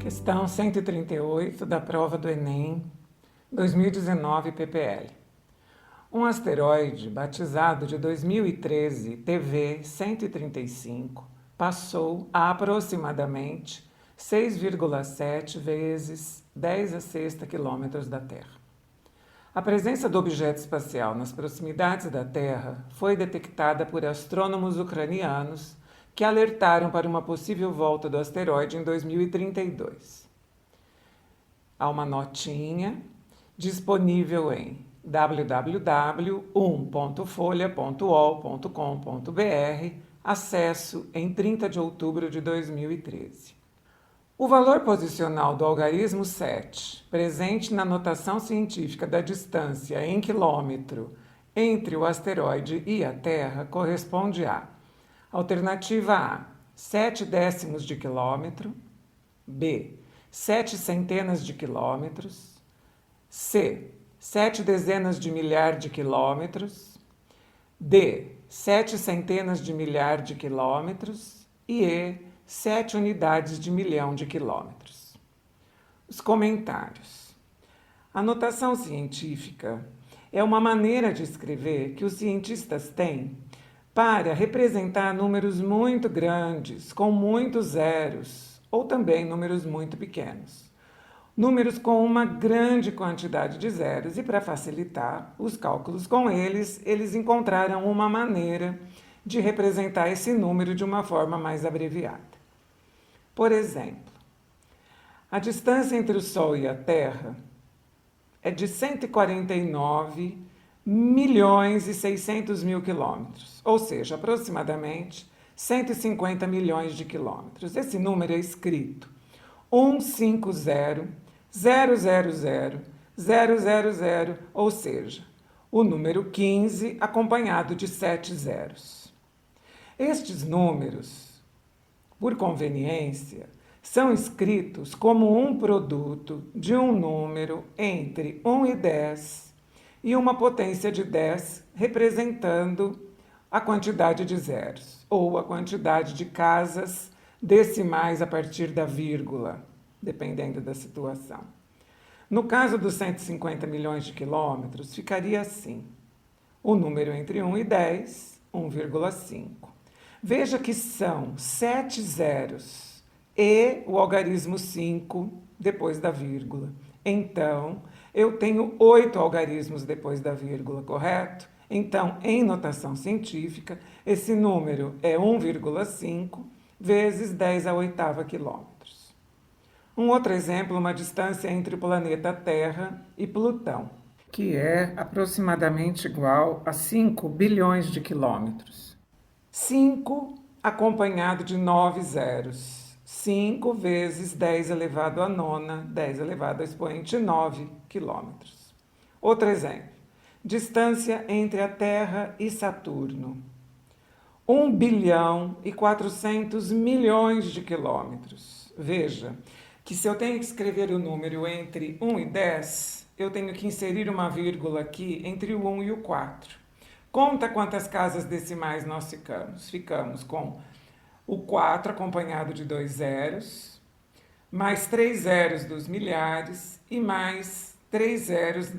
Questão 138 da prova do Enem 2019 PPL. Um asteroide batizado de 2013 TV-135 passou a aproximadamente 6,7 vezes 10 a sexta quilômetros da Terra. A presença do objeto espacial nas proximidades da Terra foi detectada por astrônomos ucranianos que alertaram para uma possível volta do asteroide em 2032. Há uma notinha disponível em www.1.folha.ol.com.br, acesso em 30 de outubro de 2013. O valor posicional do algarismo 7, presente na notação científica da distância em quilômetro entre o asteroide e a Terra, corresponde a: alternativa A, 7 décimos de quilômetro, B, 7 centenas de quilômetros, C, 7 dezenas de milhar de quilômetros, D, 7 centenas de milhar de quilômetros e E, 7 unidades de milhão de quilômetros. Os comentários. A notação científica é uma maneira de escrever que os cientistas têm para representar números muito grandes, com muitos zeros, ou também números muito pequenos. Números com uma grande quantidade de zeros, e para facilitar os cálculos com eles encontraram uma maneira de representar esse número de uma forma mais abreviada. Por exemplo, a distância entre o Sol e a Terra é de 149 milhões e 600 mil quilômetros, ou seja, aproximadamente 150 milhões de quilômetros. Esse número é escrito 150 000 000, ou seja, o número 15 acompanhado de 7 zeros. Estes números, por conveniência, são escritos como um produto de um número entre 1 e 10 e uma potência de 10 representando a quantidade de zeros, ou a quantidade de casas decimais a partir da vírgula, dependendo da situação. No caso dos 150 milhões de quilômetros, ficaria assim: o número entre 1 e 10, 1,5. Veja que são 7 zeros e o algarismo 5 depois da vírgula. Então, eu tenho 8 algarismos depois da vírgula, correto? Então, em notação científica, esse número é 1,5 vezes 10 à oitava quilômetros. Um outro exemplo, uma distância entre o planeta Terra e Plutão, que é aproximadamente igual a 5 bilhões de quilômetros. 5 acompanhado de 9 zeros. 5 vezes 10 elevado à nona, 10 elevado ao expoente 9 quilômetros. Outro exemplo. Distância entre a Terra e Saturno. 1 bilhão e 400 milhões de quilômetros. Veja que se eu tenho que escrever o número entre 1 e 10, eu tenho que inserir uma vírgula aqui entre o 1 e o 4. Conta quantas casas decimais nós ficamos. Ficamos com o 4 acompanhado de 2 zeros, mais 3 zeros dos milhares e mais 3 zeros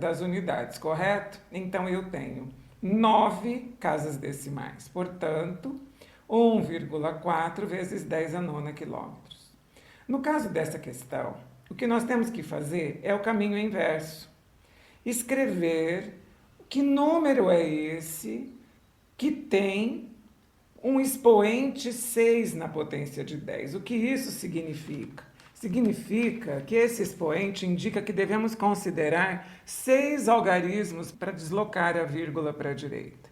das unidades, correto? Então, eu tenho 9 casas decimais, portanto, 1,4 vezes 10 à nona quilômetros. No caso dessa questão, o que nós temos que fazer é o caminho inverso. Escrever que número é esse que tem um expoente 6 na potência de 10. O que isso significa? Significa que esse expoente indica que devemos considerar 6 algarismos para deslocar a vírgula para a direita.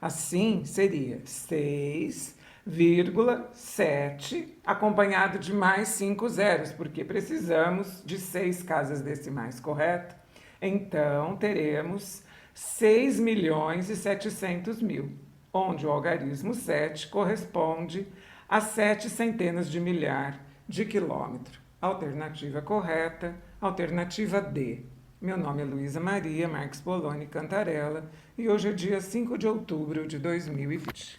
Assim, seria 6,7 acompanhado de mais 5 zeros, porque precisamos de 6 casas decimais, correto? Então, teremos 6 milhões e 700 mil, onde o algarismo 7 corresponde a 7 centenas de milhar de quilômetro. Alternativa correta, alternativa D. Meu nome é Luísa Maria Marques Poloni Cantarella e hoje é dia 5 de outubro de 2020.